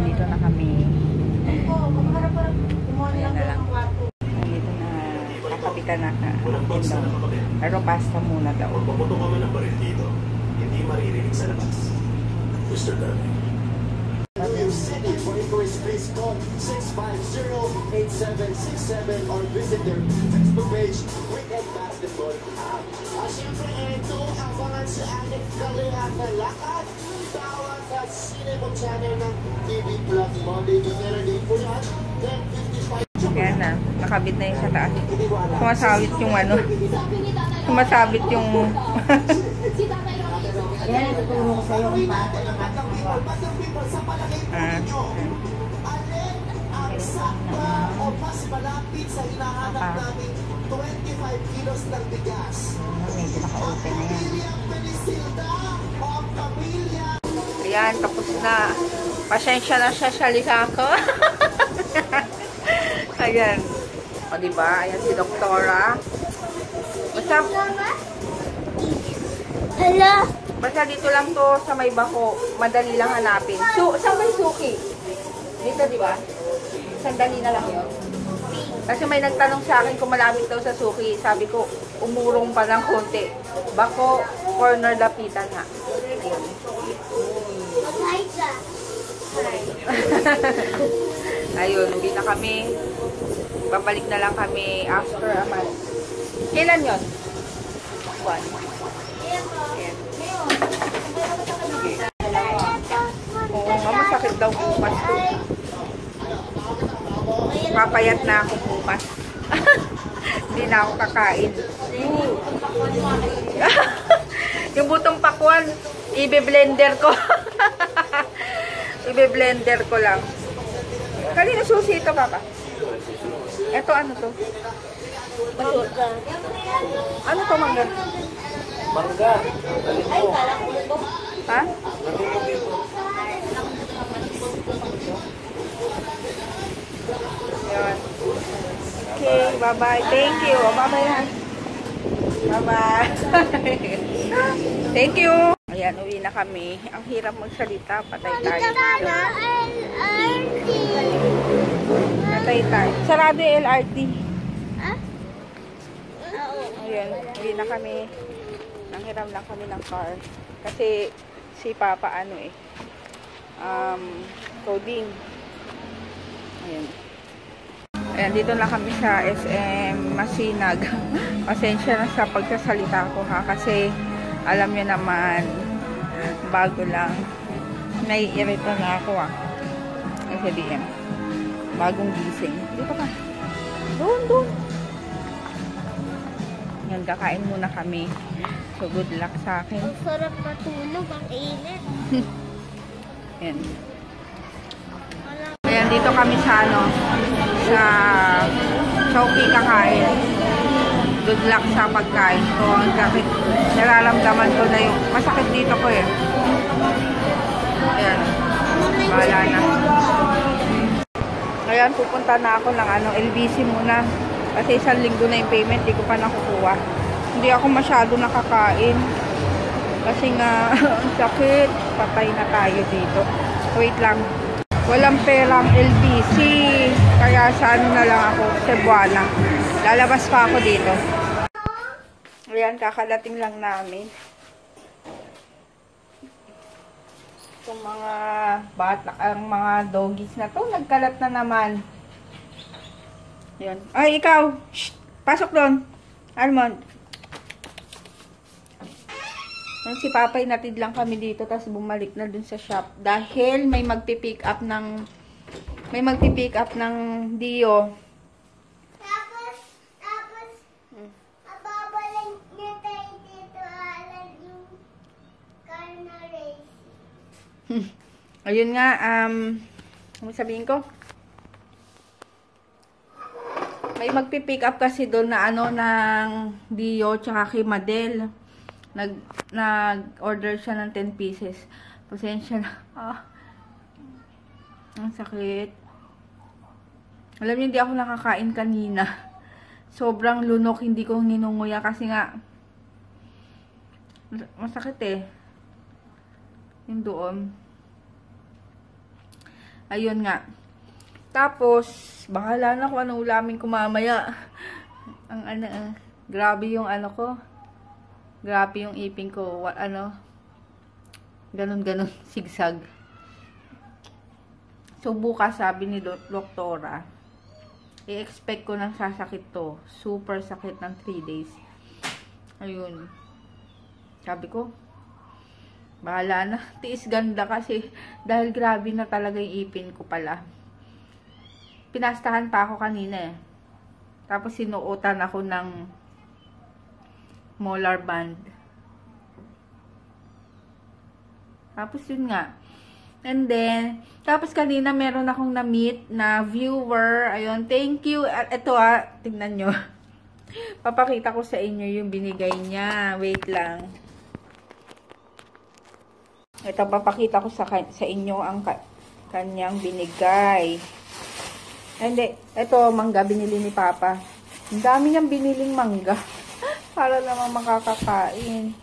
nandito na kami. Ayan na lang. Nandito na, kakapitan na. Pero pasta muna daw. Pagpaputo kami ng baril dito, hindi maririnig sa labas. Mr. Darling. New City for inquiries, please call 650-8767 or visit their Facebook page, Weekend Basketball App. Siyempre, ito ang mga sa ating kalihan na lakad. Tawag sa Cinema Channel ng TV Plus Monday to Saturday po yan. 10:55. Kaya na, nakabit na yung sa taas. Sumasabit yung ano. Sumasabit yung... Yan, ituturo ko sa'yo kung paano yung o mas malapit sa hinahanap namin 25 kilos ng bigas. Medyo naka-open na yan. Ayan, tapos na. Pasensya na siya sa lika ko. Ayan. O diba? Ayan si Doktora. Basta... Hello? Basta dito lang to sa may bako. Madali lang hanapin. Saan may suki? Dito, di ba? Sandali na lang yun. Kasi may nagtanong sa akin kung malapit daw sa suki. Sabi ko, umurong pa ng konti. Bako, corner lapitan nga. Ayun, uwi na kami. Babalik na lang kami after a month. Kailan yun? Buwan. Oo, masakit daw bukas to. Papayat na ako bukas. Hindi na ako kakain. Yung butong pakwan, ibe-blender ko. Ibe-blender ko lang. Kanina susi ito, Papa? Ito, ano to? Ano to, mangga? Mangga. Ha? Yun. Okay, bye-bye. Thank you. Bye-bye. Bye-bye. Thank you. Ayan, uwi na kami. Ang hirap magsalita. Patay tayo. Patay tayo. Sarado yung LRT. Ayan, uwi na kami. Nanghiram lang kami ng car. Kasi si Papa ano eh. Coding. Ayan. Ayan, dito na kami sa SM Masinag. Pasensya na sa pagsasalita ko ha. Kasi alam nyo naman, bago lang. Naiirita na ako ah. Kasi DM. Bagong gising. Dito ka. Doon. Yan, kakain muna kami. So, good luck sa akin. Ang sarap matulog, ang init. Yan. Ayan, dito kami sa ano, sa Chowking kakain. Good luck sa pagkain ko. Ang sakit, nararamdaman ko na yung masakit dito ko eh. Ayan. Bahala na. Ayan, pupunta na ako ng ano, LBC muna. Kasi 1 linggo na yung payment, di ko pa nakukuha. Hindi ako masyado nakakain. Kasi nga, ang sakit. Patay na tayo dito. Wait lang. Walang perang LBC. Kaya sa ano na lang ako, Cebuana. Lalabas pa ako dito. Ayan, kakalating lang namin. Itong mga bata, ang mga doggies na to, nagkalat na naman. Ayan. Ay, ikaw! Shh! Pasok doon! Almond. Si Papay natid lang kami dito, tapos bumalik na dun sa shop. Dahil may magpipick up ng Dio. Babalik niya tayo dito, alam yung car na race. Ayun nga, ano sabihin ko? May magpipick up kasi doon na ano ng Dio tsaka kay Madel. Nag-order siya ng 10 pieces. Pasensya na. Ang sakit. Alam niyo, hindi ako nakakain kanina. Sobrang lunok, hindi ko ninunguya kasi nga masakit eh. Yung doon. Ayun nga. Tapos, bahala na kung ano ulamin ko mamaya. Grabe yung ano ko. Grabe yung ipin ko. Ganun, sigsag. So, bukas sabi ni doktora, i-expect ko ng sasakit to. Super sakit ng 3 days. Ayun. Sabi ko, bahala na. Tiis ganda kasi dahil grabe na talaga yung ipin ko pala. Pinastahan pa ako kanina eh. Tapos sinuotan ako ng molar band. Tapos yun nga. And then, tapos kanina meron akong na-meet na viewer. Ayun, thank you. At ito tingnan nyo. Papakita ko sa inyo yung binigay niya. Wait lang. Ito, papakita ko sa inyo ang kanyang binigay. Hindi, ito, mangga, binili ni Papa. Ang dami niyang biniling mangga. Para naman makakakain.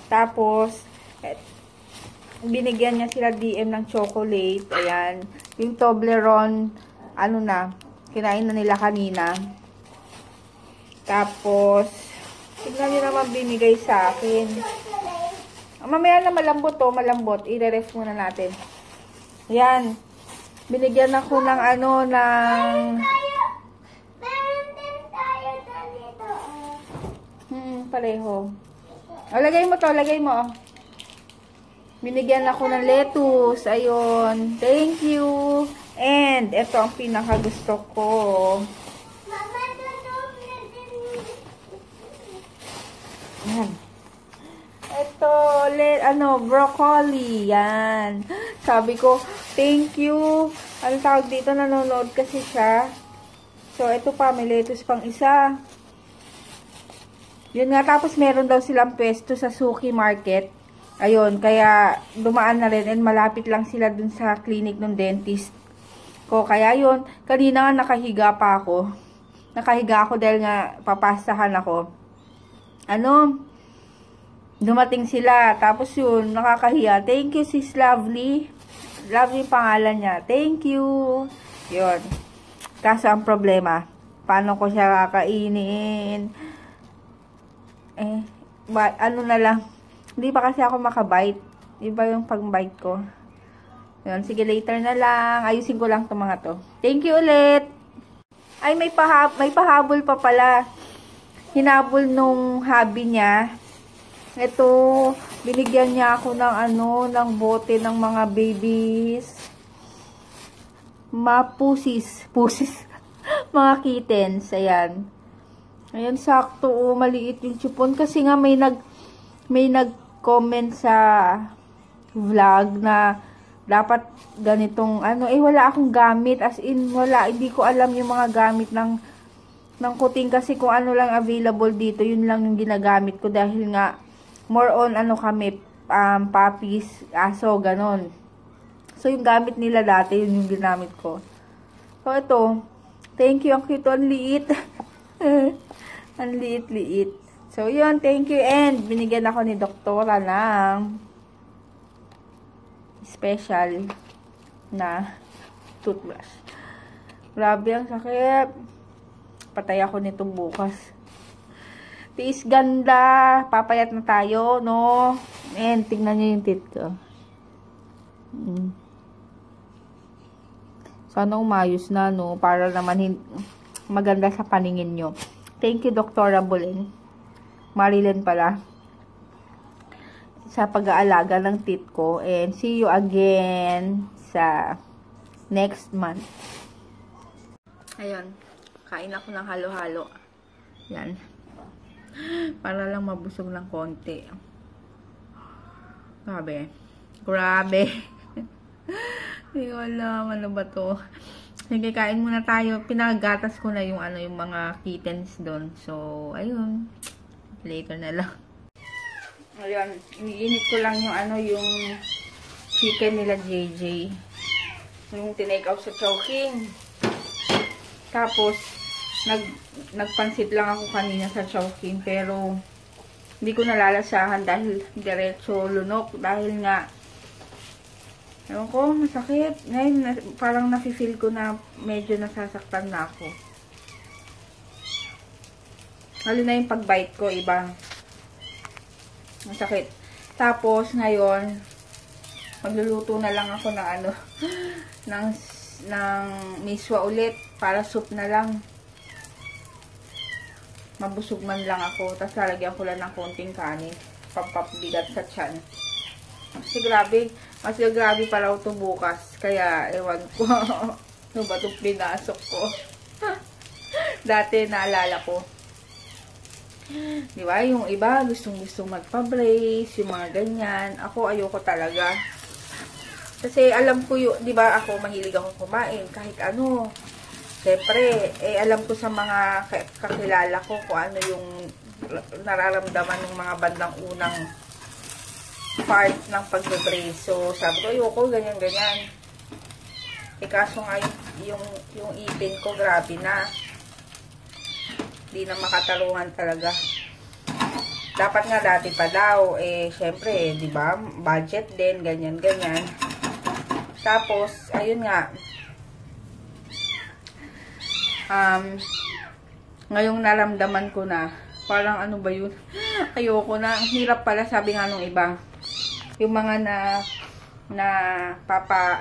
Tapos, binigyan niya sila DM ng chocolate. Ayan. Yung Toblerone, kinain na nila kanina. Tapos, tignan niyo naman binigay sa akin. Mamaya na malambot to, malambot. I-ref muna natin. Ayan. Binigyan ako ng Meron din tayo dito. Pareho. O, lagay mo to, lagay mo. Binigyan ako ng lettuce. Ayun. Thank you. And, ito ang pinakagusto ko. Mama, tutulog na din. Yan. Ito, broccoli. Yan. Sabi ko, thank you. Ano tawag dito? Nanonood kasi siya. So, ito pa. May lettuce pang isa. Yun nga. Tapos, meron daw silang pesto sa Suki Market. Ayun. Kaya, dumaan na rin. And malapit lang sila dun sa clinic ng dentist ko. Kaya, yun. Kanina nga nakahiga pa ako. Nakahiga ako dahil nga papastahan ako. Dumating sila. Tapos yun, nakakahiya. Thank you, sis Lovely. Lovely pangalan niya. Thank you. Yun. Kaso ang problema, paano ko siya kakainin? Na lang. Hindi pa kasi ako makabite. Iba yung pag-bite ko. Yun, sige, later na lang. Ayusin ko lang itong mga to. Thank you ulit. Ay, may pahabol pa pala. Hinabol nung hubby niya. Ito, binigyan niya ako ng ng bote ng mga babies. Pusis. Mga kittens. Ayan. Ayan, sakto. Maliit yung chupon. Kasi nga may nag-comment sa vlog na dapat ganitong wala akong gamit. As in, wala. Hindi ko alam yung mga gamit ng kuting. Kasi kung ano lang available dito, yun lang yung ginagamit ko. Dahil nga, more on kami, puppies, aso, ganon. So, yung gamit nila dati, yun yung ginamit ko. So, ito. Thank you. Ang cute. Ang liit. Ang liit-liit. So, yun. Thank you. And, binigyan ako ni doktora ng special na toothbrush. Grabe, ang sakit. Patay ako nito bukas. Tiis ganda. Papayat na tayo, no? And, tingnan nyo yung teeth ko. Sana umayos na, no? Para naman maganda sa paningin nyo. Thank you, Dr. Buleng. Marilyn pala. Sa pag-aalaga ng teeth ko. And, see you again sa next month. Ayun. Kain ako ng halo-halo. Yan. Para lang mabusog ng konti. Grabe. Hindi ko alam. Ano ba to? Sige, kain muna tayo. Pinagatas ko na yung yung mga kittens doon. So, ayun. Later na lang. Ayun. Iniinit ko lang yung yung chicken nila JJ. Yung tinake out sa Chowking. Tapos, nagpansit lang ako kanina sa Chowking, pero hindi ko nalalasahan dahil diretso lunok, dahil nga Ewan ko, masakit. Ngayon, parang nafe-feel ko na medyo nasasaktan na ako. Lalo na yung pag-bite ko, iba. Masakit. Tapos, ngayon, magluluto na lang ako ng ano, ng miswa ulit, para soup na lang. Mabusog man lang ako, tapos lalagyan ko lang ng konting kanin, pampabigat sa tiyan. Kasi grabe, mas grabe pa raw ito bukas, kaya ewan ko, ano ba itong pinasok ko? Dati naalala ko, di ba, yung iba gustong magpa-brace, yung mga ganyan. Ako ayoko talaga. Kasi alam ko yung, di ba, ako mahilig akong kumain kahit ano. Siyempre, alam ko sa mga kakilala ko kung ano yung nararamdaman ng mga bandang unang part ng pag-brace. So, sabi ko, ayoko, ganyan-ganyan. Kaso nga, yung ipin ko, grabe na. Hindi na makatarungan talaga. Dapat nga dati pa daw, syempre, di ba, budget din, ganyan-ganyan. Tapos, ayun nga, ngayong naramdaman ko na, parang ano ba yun, ayoko na, ang hirap pala, sabi nga nung iba, yung mga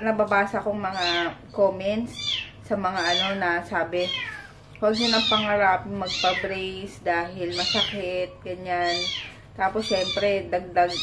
nababasa kong mga comments, sa mga ano na sabi, huwag nyo nang pangarapin magpa-brace dahil masakit, ganyan. Tapos, syempre, dagdag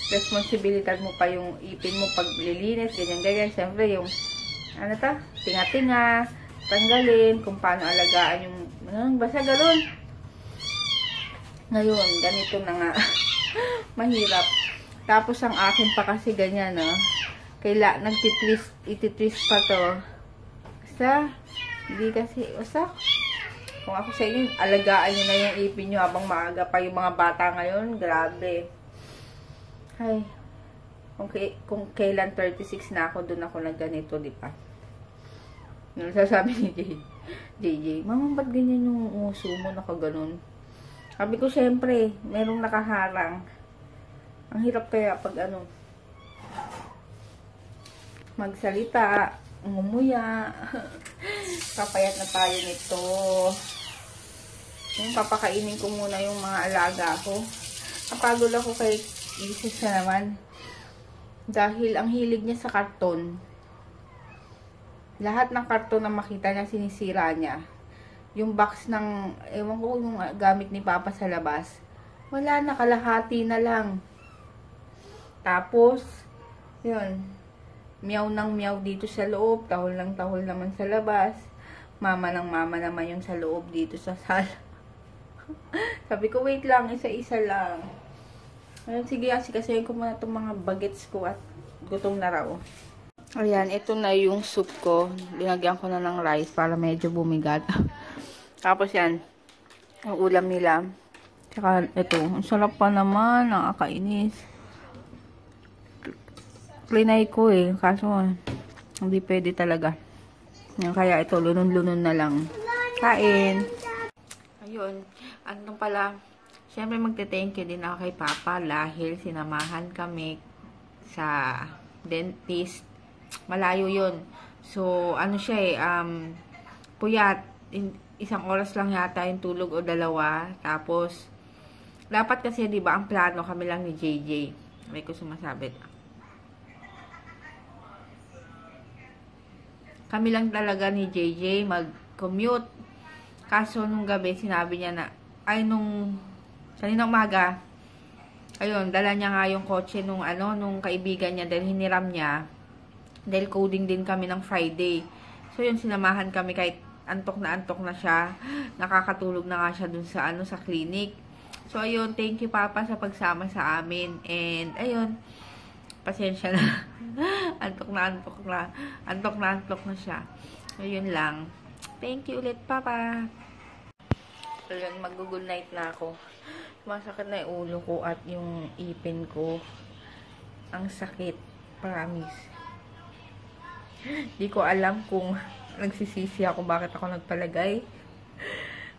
responsibilidad mo pa yung ipin mo pag lilinis, ganyan. Syempre, yung, tinga-tinga, tanggalin, kung paano alagaan yung, basta gano'n. Ngayon, ganito na nga. Mahirap. Tapos, ang akin pa kasi ganyan, no? Ititwist pa to. Basta, hindi kasi, kung ako sa inyo, alagaan nyo na yung ipin nyo habang maaga pa yung mga bata ngayon. Grabe. Ay, kung kailan 36 na ako, doon ako nagganito, di pa. Sasabi ni JJ, Mama, ba't ganyan yung uso mo, nakaganon? Sabi ko, syempre, merong nakaharang. Ang hirap kaya pag magsalita, ngumuya. Papayat na tayo nito. Yung papakainin ko muna yung mga alaga ko. Napagod ako kay Isis na naman. Dahil ang hilig niya sa karton. Lahat ng karton na makita niya, sinisira niya. Yung box ng, ewan ko, yung gamit ni Papa sa labas. Wala na, kalahati na lang. Tapos, yun, miyaw ng miyaw dito sa loob, tahol ng tahol naman sa labas, mama ng mama naman yung sa loob dito sa sala. Sabi ko, wait lang, isa-isa lang. Ayun, sige, kasi ko muna itong mga bagets ko at gutom na raw. Ayan, ito na yung soup ko. Binagyan ko na ng rice para medyo bumigat. Tapos yan, ang ulam nila. Tsaka ito, ang sarap pa naman, nakakainis. Klinay ko kaso hindi pwede talaga. Yan, kaya ito, lunun-lunun na lang. Kain! Ayun, ano pala, syempre magte-thank you din ako kay Papa dahil sinamahan kami sa dentist. Malayo yun. So, ano siya puyat. Isang oras lang yata yung tulog o dalawa. Tapos, dapat kasi, di ba, ang plano kami lang ni JJ. May ko sumasabit. Kami lang talaga ni JJ mag-commute. Kaso, nung gabi, sinabi niya na, kaninang umaga, ayun, dala niya nga yung kotse nung kaibigan niya dahil hiniram niya. Dahil coding din kami ng Friday. So, yun, sinamahan kami kahit antok na siya. Nakakatulog na nga siya dun sa, sa clinic. So, ayun, thank you, Papa, sa pagsama sa amin. And, ayun, pasensya na. Antok na siya. Ayun lang. Thank you ulit, Papa. Ayun, mag-good night na ako. Masakit na yung ulo ko at yung ipin ko. Ang sakit. Promise. Di ko alam kung nagsisisi ako bakit ako nagpalagay.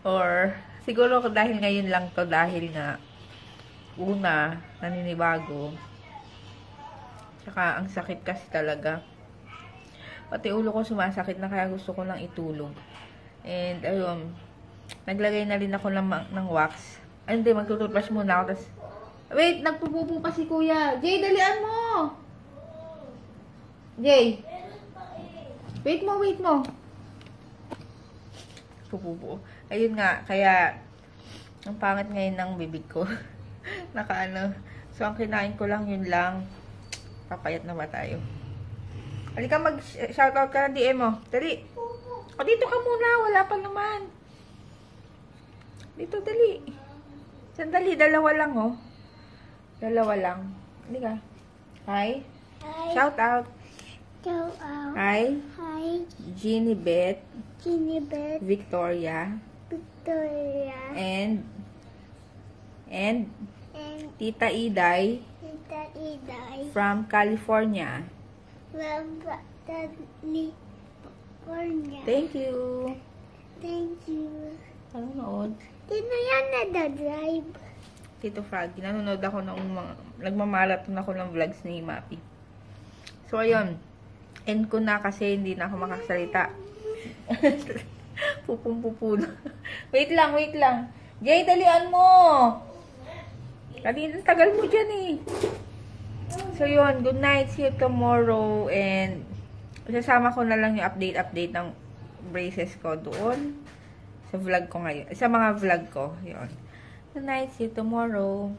Or, siguro dahil ngayon lang to, dahil nga, una, naninibago. Tsaka, ang sakit kasi talaga. Pati ulo ko sumasakit na kaya gusto ko lang itulog. And, ayun, naglagay na rin ako ng wax. Ay, hindi, magtututbrush muna ako. Tas, wait, nagpupupo pa si Kuya. Jay, dalian mo! Jay! Wait mo. Pupupo. Ayun nga, kaya, ang pangit ngayon ng bibig ko. Nakaano. So, ang kinain ko lang, yun lang. Papayat na ba tayo? Halika, mag-shoutout ka ng DM mo. Dali. O, dito ka muna. Wala pa naman. Dito, dali. Sandali, dalawa lang, oh. Dalawa lang. Halika. Hi. Hi. Shoutout. Go out. Hi. Hi. Jeannie Beth. Ginny Beth. Victoria. Victoria. And And Tita Iday Tita Iday. from California. From California. Thank you. Thank you. Nanonood. Sino yan na-drive? Tito Froggy. Nanonood ako ng mga, nagmamarathon ako ng vlogs ni Mapi. So, ayun. End ko na kasi hindi na ako makasalita. Pupong-pupo na. Wait lang. Jay, dalian mo! Kanina, tagal mo dyan eh. So, yun. Good night. See you tomorrow. And, sasama ko na lang yung update ng braces ko doon. Sa vlog ko ngayon. Sa mga vlog ko. Yun. Good night. See you tomorrow.